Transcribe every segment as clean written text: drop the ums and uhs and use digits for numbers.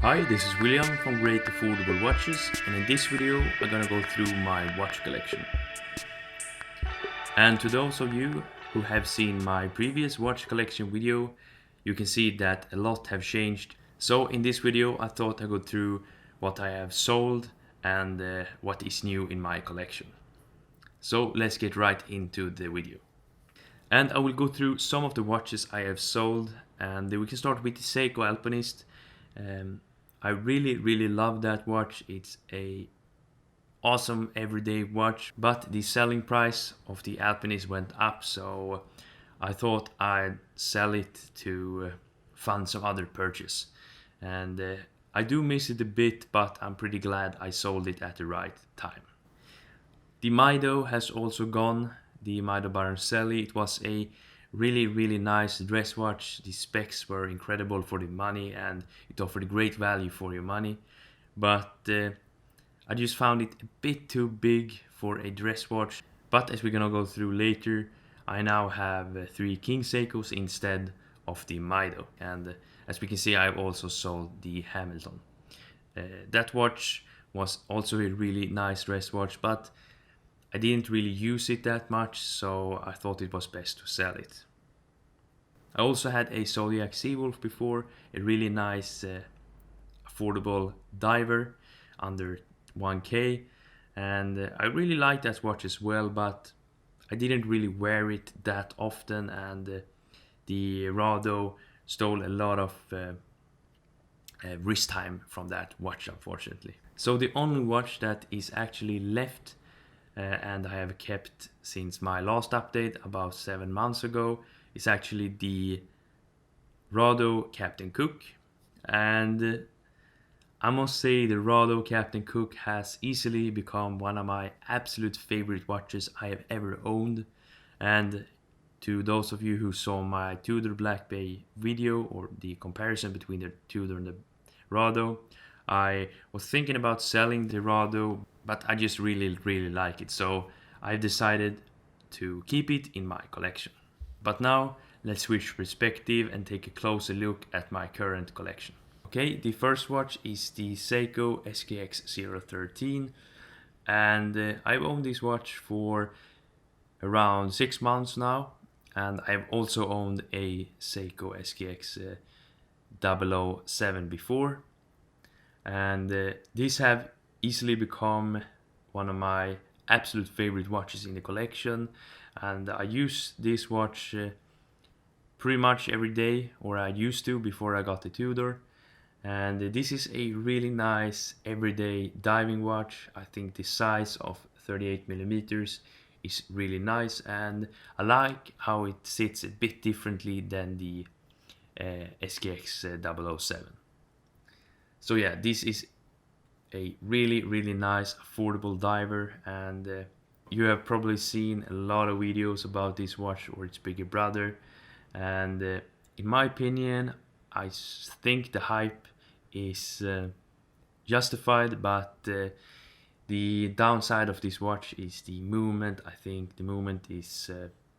Hi, this is William from Great Affordable Watches, and in this video I'm gonna go through my watch collection. And to those of you who have seen my previous watch collection video, you can see that a lot have changed. So in this video I thought I'd go through what I have sold and what is new in my collection. So let's get right into the video. And I will go through some of the watches I have sold, and we can start with the Seiko Alpinist. I really love that watch. It's a awesome everyday watch, but the selling price of the Alpinist went up, so I thought I'd sell it to fund some other purchase. And I do miss it a bit, but I'm pretty glad I sold it at the right time. The Mido has also gone, the Mido Baroncelli. It was a really nice dress watch. The specs were incredible for the money and it offered great value for your money, but I just found it a bit too big for a dress watch. But as we're gonna go through later, I now have 3 King Seikos instead of the Mido, and as we can see I've also sold the Hamilton. That watch was also a really nice dress watch, but I didn't really use it that much, so I thought it was best to sell it. I also had a Zodiac Seawolf before, a really nice affordable diver under 1K, and I really like that watch as well, but I didn't really wear it that often, and the Rado stole a lot of wrist time from that watch, unfortunately. So the only watch that is actually left and I have kept since my last update about 7 months ago is actually the Rado Captain Cook, and I must say the Rado Captain Cook has easily become one of my absolute favorite watches I have ever owned. And to those of you who saw my Tudor Black Bay video, or the comparison between the Tudor and the Rado, I was thinking about selling the Rado, but I just really like it, so I've decided to keep it in my collection. But now let's switch perspective and take a closer look at my current collection. Okay, the first watch is the Seiko SKX013, and I've owned this watch for around 6 months now, and I've also owned a Seiko SKX007 before, and these have easily become one of my absolute favorite watches in the collection, and I use this watch pretty much every day, or I used to before I got the Tudor. And this is a really nice everyday diving watch. I think the size of 38mm is really nice, and I like how it sits a bit differently than the SKX007. So yeah, this is a really nice affordable diver, and you have probably seen a lot of videos about this watch or its bigger brother, and in my opinion I think the hype is justified, but the downside of this watch is the movement. I think the movement is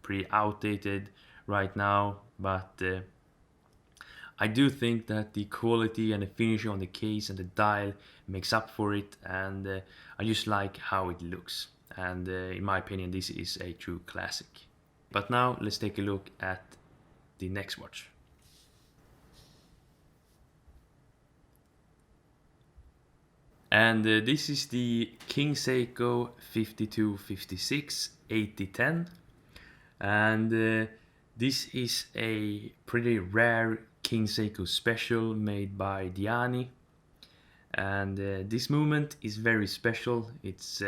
pretty outdated right now, but I do think that the quality and the finish on the case and the dial makes up for it, and I just like how it looks, and in my opinion this is a true classic. But now let's take a look at the next watch. And this is the King Seiko 5256 8010, and this is a pretty rare King Seiko special made by Diani, and this movement is very special. It's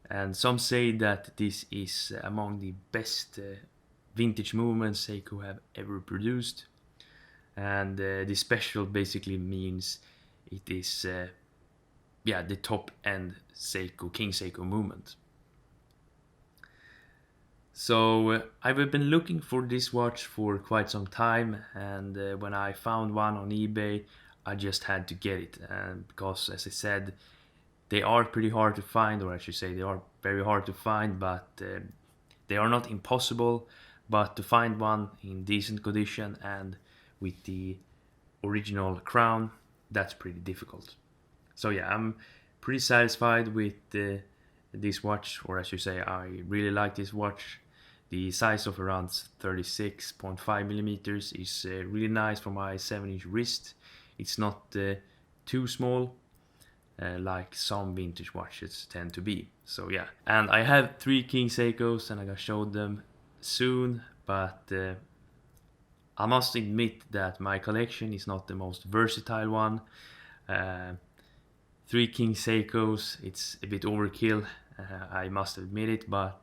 and some say that this is among the best vintage movements Seiko have ever produced, and the special basically means it is the top end Seiko, King Seiko movement. So I've been looking for this watch for quite some time, and when I found one on eBay I just had to get it, and because, as I said, they are pretty hard to find, or I should say they are very hard to find, but they are not impossible. But to find one in decent condition and with the original crown that's pretty difficult. So yeah, I'm pretty satisfied with this watch, or as you say, I really like this watch. The size of around 36.5 millimeters is really nice for my 7-inch wrist. It's not too small, like some vintage watches tend to be. So yeah, and I have 3 King Seikos and I gotta show them soon, but I must admit that my collection is not the most versatile one. Uh, 3 King Seikos, it's a bit overkill, I must admit it, but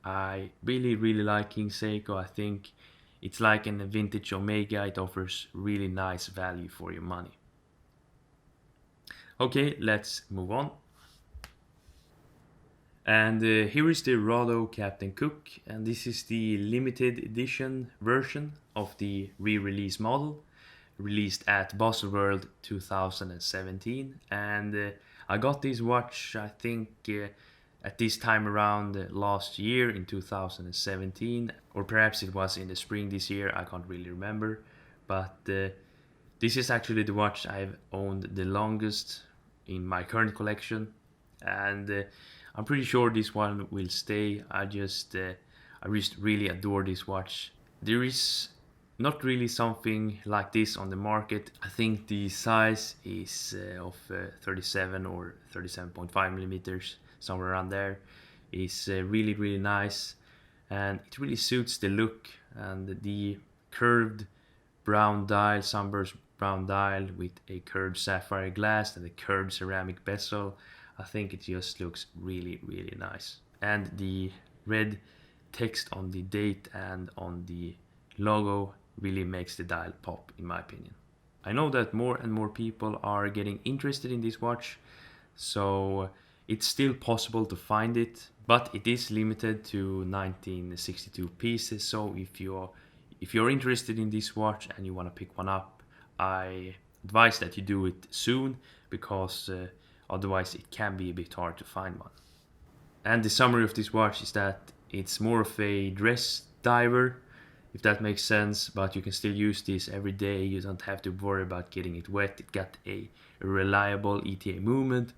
I really like King Seiko. I think it's like in a vintage Omega, it offers really nice value for your money. Okay, let's move on. And here is the Rado Captain Cook, and this is the limited edition version of the re-release model, released at Baselworld 2017. And I got this watch, I think, at this time around last year in 2017, or perhaps it was in the spring this year, I can't really remember. But this is actually the watch I've owned the longest in my current collection, and I'm pretty sure this one will stay. I just really adore this watch. There is not really something like this on the market. I think the size is of 37 or 37.5 millimeters, somewhere around there. Is really nice, and it really suits the look, and the curved brown dial, sunburst brown dial with a curved sapphire glass and a curved ceramic bezel. I think it just looks really nice. And the red text on the date and on the logo really makes the dial pop, in my opinion. I know that more and more people are getting interested in this watch, so it's still possible to find it, but it is limited to 1962 pieces. So if you're interested in this watch and you want to pick one up, I advise that you do it soon, because otherwise it can be a bit hard to find one. And the summary of this watch is that it's more of a dress diver, if that makes sense, but you can still use this every day. You don't have to worry about getting it wet. It got a reliable ETA movement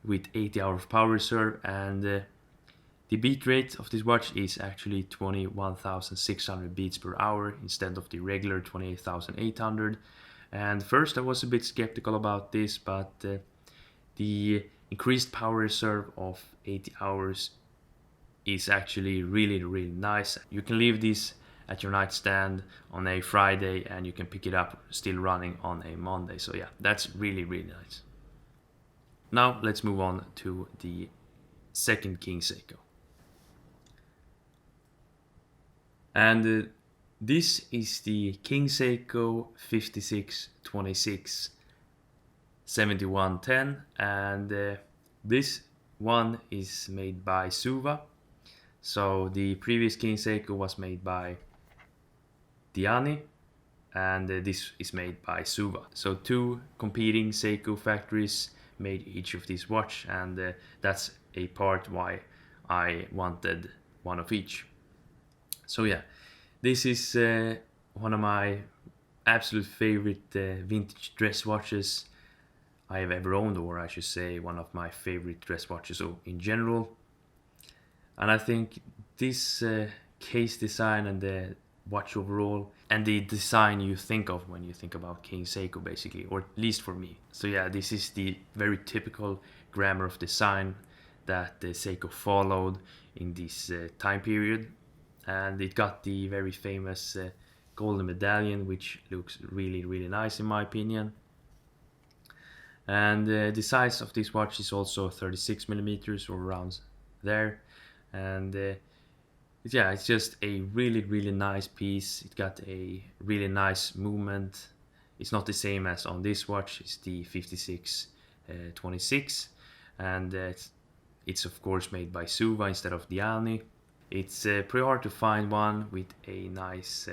with 80 hours power reserve, and the beat rate of this watch is actually 21,600 beats per hour instead of the regular 28,800. And first I was a bit skeptical about this, but the increased power reserve of 80 hours is actually really nice. You can leave this at your nightstand on a Friday and you can pick it up still running on a Monday. So yeah, that's really nice. Now let's move on to the second King Seiko. And this is the King Seiko 5626 7110, and this one is made by Suva. So the previous King Seiko was made by Diani, and this is made by Suva. So 2 competing Seiko factories made each of these watch, and that's a part why I wanted one of each. So yeah, this is one of my absolute favorite vintage dress watches I have ever owned, or I should say one of my favorite dress watches in general. And I think this case design and the watch overall, and the design you think of when you think about King Seiko, basically, or at least for me. So yeah, this is the very typical grammar of design that Seiko followed in this time period, and it got the very famous golden medallion, which looks really nice in my opinion. And the size of this watch is also 36 millimeters or around there, and yeah, it's just a really nice piece. It got a really nice movement. It's not the same as on this watch. It's the 5626, and it's of course made by Suva instead of Diani. It's pretty hard to find one with a nice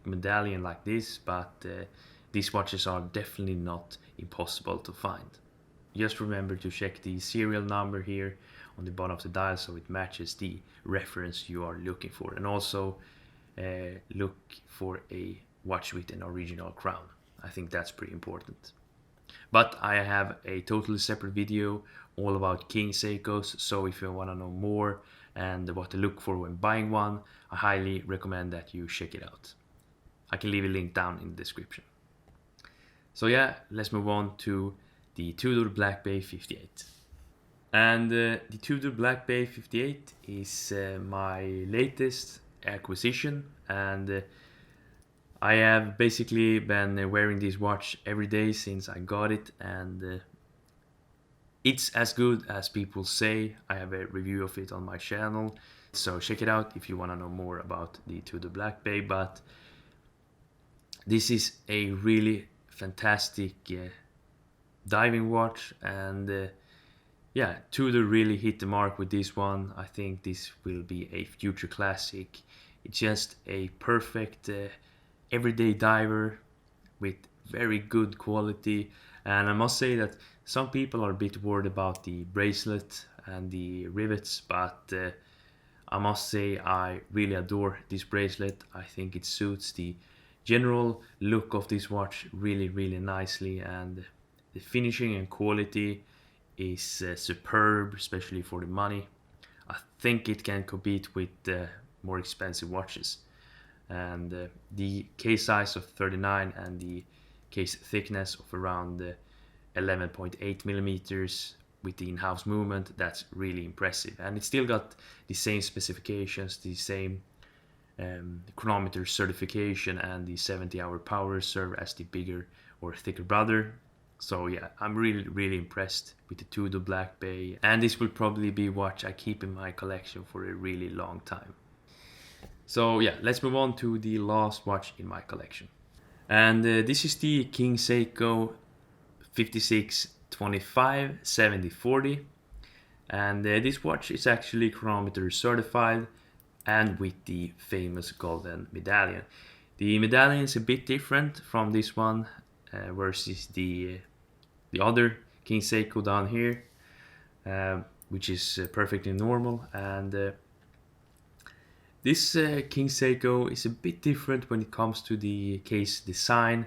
medallion like this, but these watches are definitely not impossible to find. Just remember to check the serial number here on the bottom of the dial so it matches the reference you are looking for, and also look for a watch with an original crown. I think that's pretty important. But I have a totally separate video all about King Seikos, so if you want to know more and what to look for when buying one, I highly recommend that you check it out. I can leave a link down in the description. So yeah, let's move on to the Tudor Black Bay 58. And the Tudor Black Bay 58 is my latest acquisition, and I have basically been wearing this watch every day since I got it, and it's as good as people say. I have a review of it on my channel, so check it out if you want to know more about the Tudor Black Bay. But this is a really fantastic diving watch, and yeah, Tudor really hit the mark with this one. I think this will be a future classic. It's just a perfect everyday diver with very good quality, and I must say that some people are a bit worried about the bracelet and the rivets, but I must say I really adore this bracelet. I think it suits the general look of this watch really nicely, and the finishing and quality is superb, especially for the money. I think it can compete with more expensive watches, and the case size of 39 and the case thickness of around 11.8 millimeters with the in-house movement, that's really impressive. And it's still got the same specifications, the same chronometer certification, and the 70-hour power reserve as the bigger or thicker brother. So yeah, I'm really impressed with the Tudor Black Bay, and this will probably be a watch I keep in my collection for a really long time. So yeah, let's move on to the last watch in my collection. And this is the King Seiko 5625 7040, and this watch is actually chronometer certified and with the famous golden medallion. The medallion is a bit different from this one versus the other King Seiko down here, which is perfectly normal. And this King Seiko is a bit different when it comes to the case design.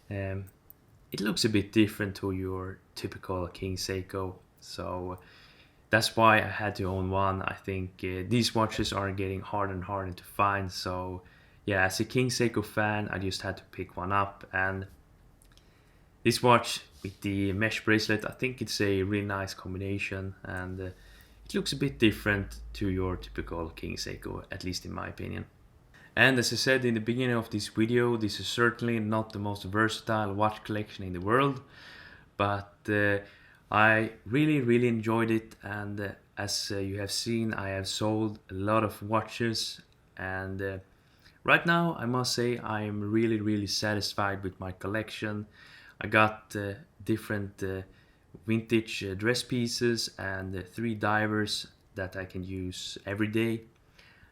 It looks a bit different to your typical King Seiko, so that's why I had to own one. I think these watches are getting harder and harder to find, so yeah, as a King Seiko fan, I just had to pick one up. And this watch with the mesh bracelet, I think it's a really nice combination, and it looks a bit different to your typical King Seiko, at least in my opinion. And as I said in the beginning of this video, this is certainly not the most versatile watch collection in the world, but I really enjoyed it, and as you have seen, I have sold a lot of watches, and right now I must say I am really satisfied with my collection. I got different vintage dress pieces and 3 divers that I can use every day,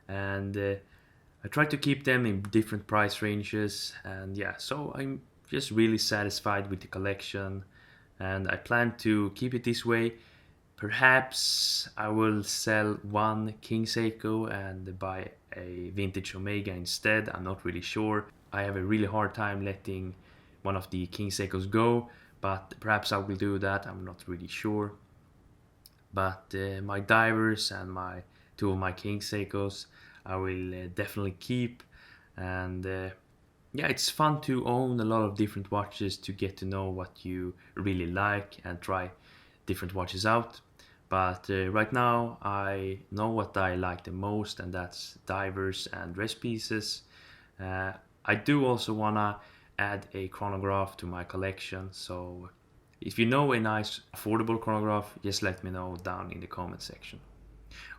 and I try to keep them in different price ranges, and yeah, so I'm just really satisfied with the collection, and I plan to keep it this way. Perhaps I will sell one King Seiko and buy a vintage Omega instead. I'm not really sure. I have a really hard time letting one of the King Seikos go, but perhaps I will do that. I'm not really sure. But my divers and my 2 of my King Seikos I will definitely keep, and yeah, it's fun to own a lot of different watches to get to know what you really like and try different watches out. But right now I know what I like the most, and that's divers and dress pieces. I do also wanna add a chronograph to my collection, so if you know a nice affordable chronograph, just let me know down in the comment section.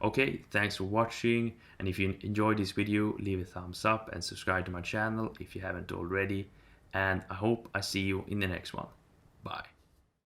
Okay, thanks for watching, and if you enjoyed this video, leave a thumbs up and subscribe to my channel if you haven't already, and I hope I see you in the next one. Bye.